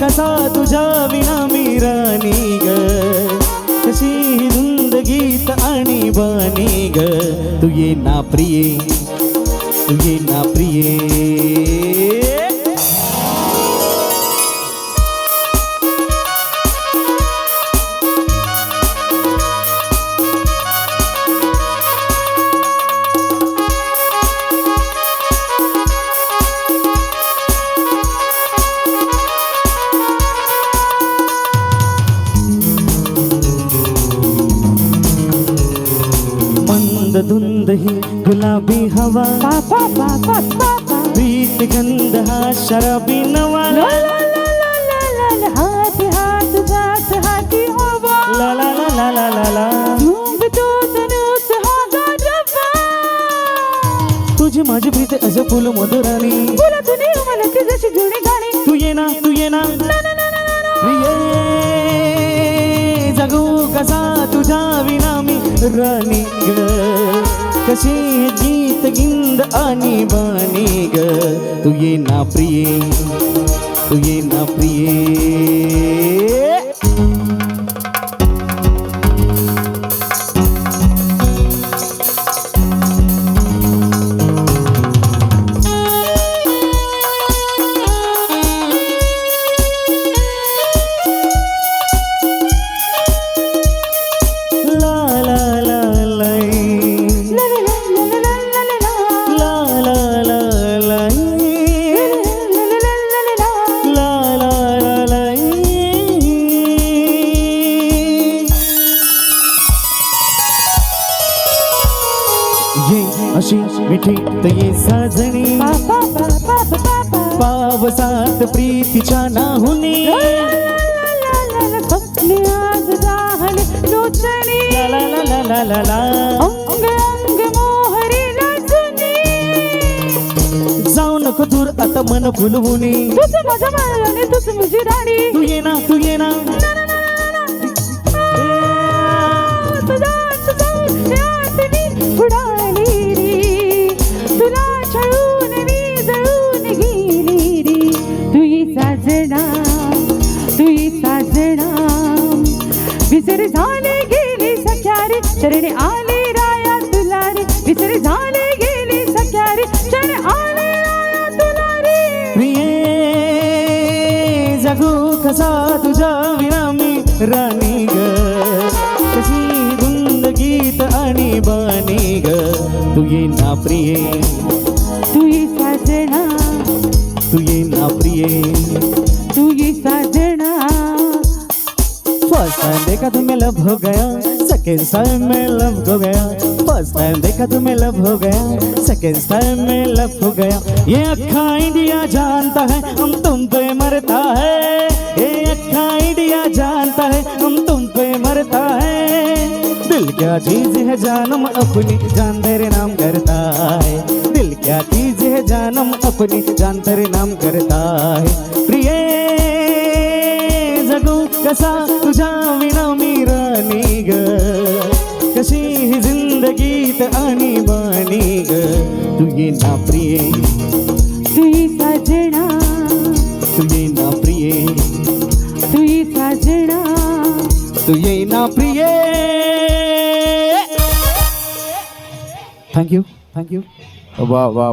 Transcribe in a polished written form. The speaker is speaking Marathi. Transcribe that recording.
कसा तुझ्या विना मी राणी ग, कशी ही धुंद गीत आणि बाणी ग. तू ये ना प्रिये, तू ये ना प्रिये. धुंद ही गुलाबी हवा, प्रीत गंध हा शराबी नवा. हाती हात जात हाती हवा, ला ला ला ला ला ला ला. झुंबतो तनुस हा गारवा. तुझी माझी प्रीत अज फुल मधुराणी, फुला तुनी मला ती जशी जुनी गाणी. तू ये ना, तू ये ना प्रिये. जगू कसा तुझ्या विना मी राणी ग, कशी गीत गिंद आणि बाणी ग. तू ये ना प्रिये, तू ये ना प्रिये. अशी मिठी तये साजणी, पावसात प्रीतीच्या नाहुनी. खपली आज जाहली लोचणी, ला ला ला ला ला ला. अंग अंग मोहरी लाजणी. जाऊ नको दूर आता मन फुलवुनी, तुझ माझ्या मायाने तुझ मुझी राणी. तू ये ना, तू ये ना. विसर झाले गेली सख्यारी चरणी आली राया तुला रे. विसर झाले गेली सख्यारी चरणी आली राया तुला रे. प्रिये जगू कसा तुझ्या विना मी राणी ग, कशी धुंद गीत आणि बाणी ग. तू ये ना प्रिये, तू ये साजना, तू ये ना प्रिये, तू ये साजना. फर्स्ट टाइम देखा तुम्हें लव हो गया, सेकेंड टाइम में लव हो गया. फर्स्ट टाइम देखा तुम्हें लव हो गया, सेकेंड टाइम में लव हो गया. ये अक्खा इंडिया जानता है हम तुम पे मरता है. ये अक्खा इंडिया जानता है हम तुम पे मरता है. दिल क्या चीज है जानम अपनी जान तेरे नाम करता है. दिल क्या चीज है जानम अपनी जान तेरे नाम करता है. प्रिये जगू कसा तुझ्या विना मी राणी ग, कशी ही जिंदगीत आणि बाणी ग. तू ये ना प्रिये, तू ये साजना, तू ये ना प्रिये, तू ये साजना, तू ये ना प्रिये. Thank you, thank you. वाह वाह.